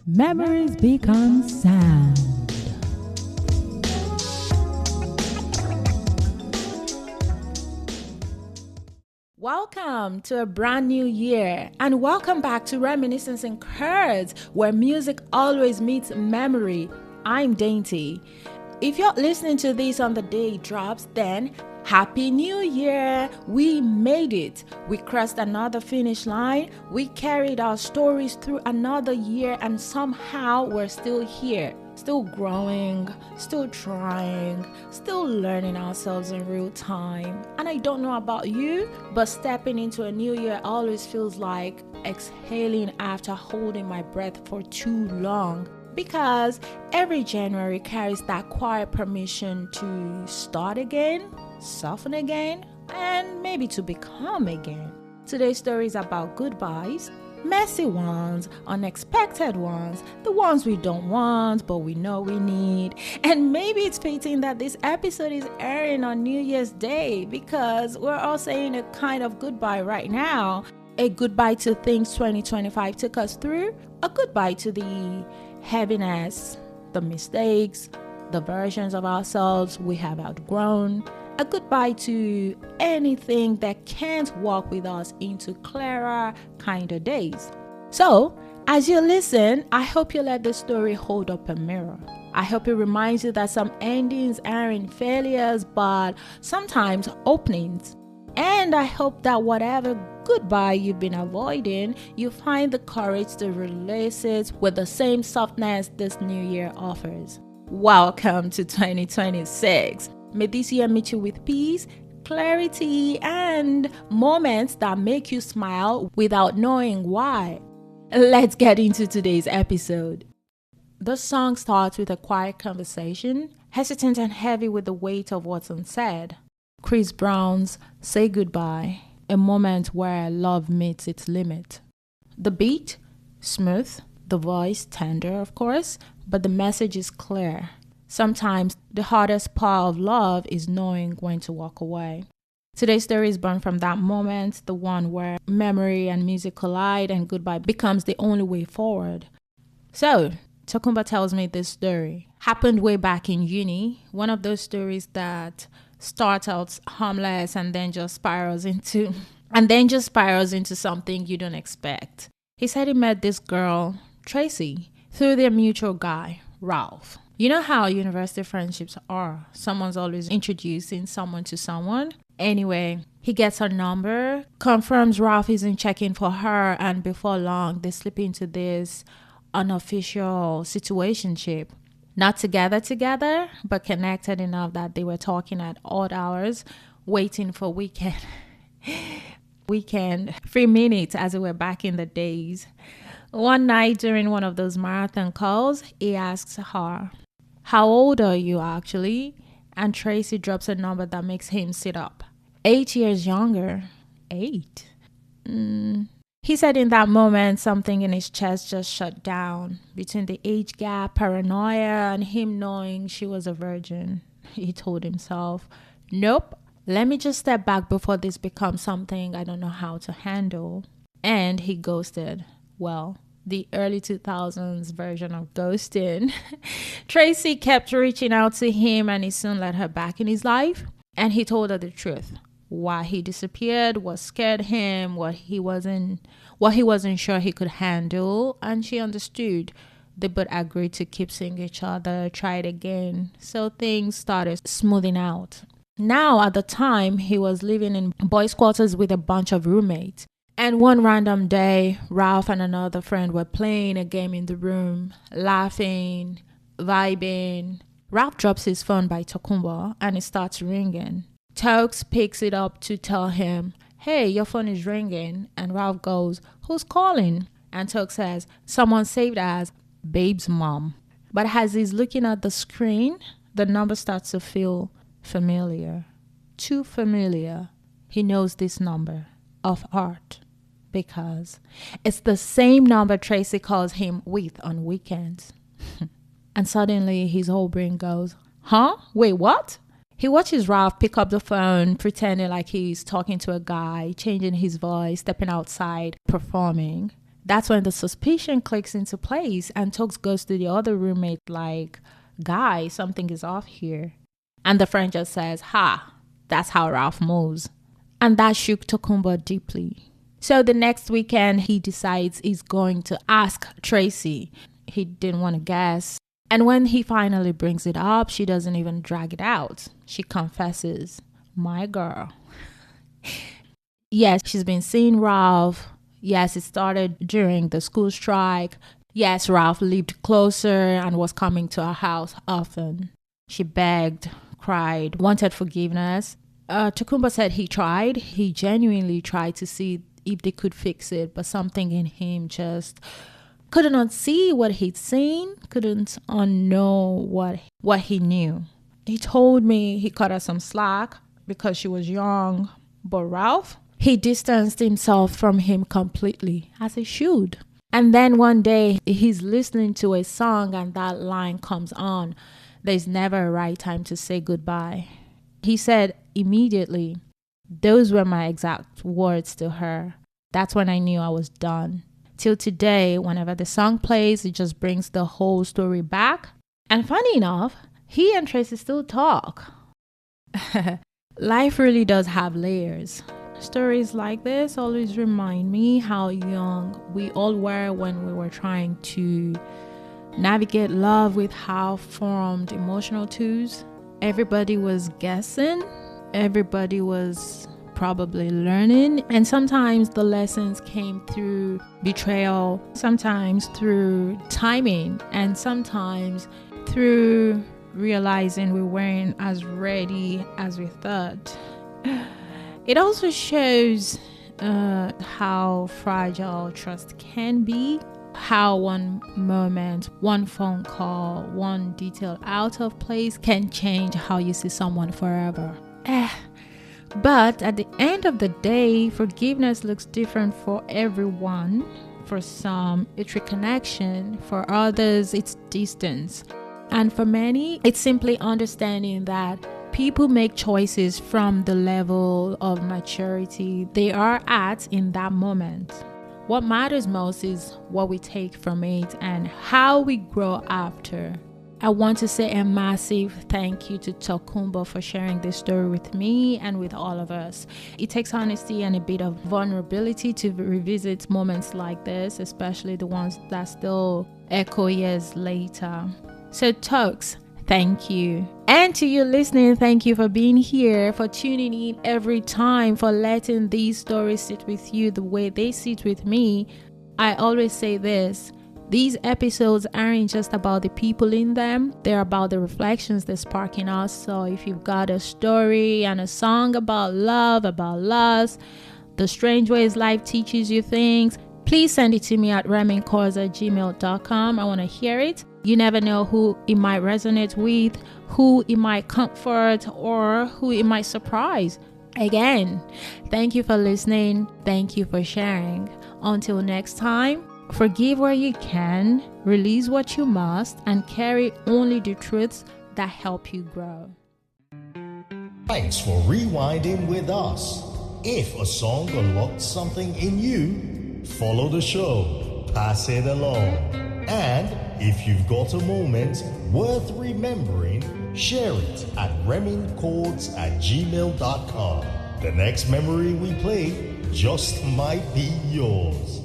Memories become sound. Welcome to a brand new year, and welcome back to Reminiscence and Curds, where music always meets memory. I'm Dainty. If you're listening to this on the day it drops, then Happy New Year! We made it. We crossed another finish line. We carried our stories through another year, and somehow we're still here. Still growing, still trying, still learning ourselves in real time. And I don't know about you, but stepping into a new year always feels like exhaling after holding my breath for too long. Because every January carries that quiet permission to start again, soften again, and maybe to become again. Today's story is about goodbyes. Messy ones, unexpected ones, the ones we don't want but we know we need. And maybe it's fitting that this episode is airing on New Year's Day because we're all saying a kind of goodbye right now. A goodbye to things 2025 took us through, a goodbye to the heaviness, the mistakes, the versions of ourselves we have outgrown, a goodbye to anything that can't walk with us into clearer, kinder days. So, as you listen, I hope you let this story hold up a mirror. I hope it reminds you that some endings aren't failures, but sometimes openings. And I hope that whatever goodbye you've been avoiding, you find the courage to release it with the same softness this new year offers. Welcome to 2026. May this year meet you with peace, clarity, and moments that make you smile without knowing why. Let's get into today's episode. The song starts with a quiet conversation, hesitant and heavy with the weight of what's unsaid. Chris Brown's Say Goodbye, a moment where love meets its limit. The beat, smooth, the voice tender, of course, but the message is clear. Sometimes the hardest part of love is knowing when to walk away. Today's story is born from that moment, the one where memory and music collide and goodbye becomes the only way forward. So, Tokumba tells me this story. Happened way back in uni, one of those stories that starts out harmless and then just spirals into something you don't expect. He said he met this girl, Tracy, through their mutual guy, Ralph. You know how university friendships are. Someone's always introducing someone to someone. Anyway, he gets her number, confirms Ralph isn't checking for her, and before long, they slip into this unofficial situationship. Not together, but connected enough that they were talking at odd hours, waiting for weekend free minutes as it were back in the days. One night during one of those marathon calls, he asks her, "How old are you actually?" And Tracy drops a number that makes him sit up. 8 years younger. 8? He said in that moment, something in his chest just shut down. Between the age gap, paranoia, and him knowing she was a virgin. He told himself, "Nope, let me just step back before this becomes something I don't know how to handle." And he ghosted. Well, the early 2000s version of ghosting. Tracy kept reaching out to him and he soon let her back in his life. And he told her the truth. Why he disappeared, what scared him, what he wasn't sure he could handle. And she understood. They both agreed to keep seeing each other, try it again. So things started smoothing out. Now, at the time, he was living in boys' quarters with a bunch of roommates. And one random day, Ralph and another friend were playing a game in the room, laughing, vibing. Ralph drops his phone by Tokumba and it starts ringing. Tokes picks it up to tell him, "Hey, your phone is ringing." And Ralph goes, "Who's calling?" And Tokes says, "Someone saved as Babe's mom." But as he's looking at the screen, the number starts to feel familiar. Too familiar. He knows this number of heart. Because it's the same number Tracy calls him with on weekends. And suddenly his whole brain goes, "Huh? Wait, what?" He watches Ralph pick up the phone, pretending like he's talking to a guy, changing his voice, stepping outside, performing. That's when the suspicion clicks into place and Tokes goes to the other roommate like, guy, something is off here. And the friend just says, ha, that's how Ralph moves. And that shook Tokumbo deeply. So the next weekend, he decides he's going to ask Tracy. He didn't want to guess. And when he finally brings it up, she doesn't even drag it out. She confesses, my girl. Yes, she's been seeing Ralph. Yes, it started during the school strike. Yes, Ralph lived closer and was coming to her house often. She begged, cried, wanted forgiveness. Tokumbo said he tried. He genuinely tried to see if they could fix it, but something in him just couldn't unsee what he'd seen, couldn't unknow what he knew. He told me he cut her some slack because she was young, but Ralph, he distanced himself from him completely, as he should. And then one day, he's listening to a song and that line comes on. There's never a right time to say goodbye. He said immediately, those were my exact words to her. That's when I knew I was done. Till today, whenever the song plays, it just brings the whole story back. And funny enough, he and Tracy still talk. Life really does have layers. Stories like this always remind me how young we all were when we were trying to navigate love with half-formed emotional tools. Everybody was guessing. Everybody was probably learning. And sometimes the lessons came through betrayal, sometimes through timing, and sometimes through realizing we weren't as ready as we thought. It also shows how fragile trust can be, how one moment, one phone call, one detail out of place can change how you see someone forever. But at the end of the day, forgiveness looks different for everyone. For some, it's reconnection. For others, it's distance. And for many, it's simply understanding that people make choices from the level of maturity they are at in that moment. What matters most is what we take from it and how we grow after. I want to say a massive thank you to Tokumbo for sharing this story with me and with all of us. It takes honesty and a bit of vulnerability to revisit moments like this, especially the ones that still echo years later. So Tokes, thank you. And to you listening, thank you for being here, for tuning in every time, for letting these stories sit with you the way they sit with me. I always say this. These episodes aren't just about the people in them. They're about the reflections they spark in us. So if you've got a story and a song about love, about loss, the strange ways life teaches you things, please send it to me at remincourse@gmail.com. I want to hear it. You never know who it might resonate with, who it might comfort, or who it might surprise. Again, thank you for listening. Thank you for sharing. Until next time, forgive where you can, release what you must, and carry only the truths that help you grow. Thanks for rewinding with us. If a song unlocked something in you, follow the show, pass it along. And if you've got a moment worth remembering, share it at reminchords@gmail.com. The next memory we play just might be yours.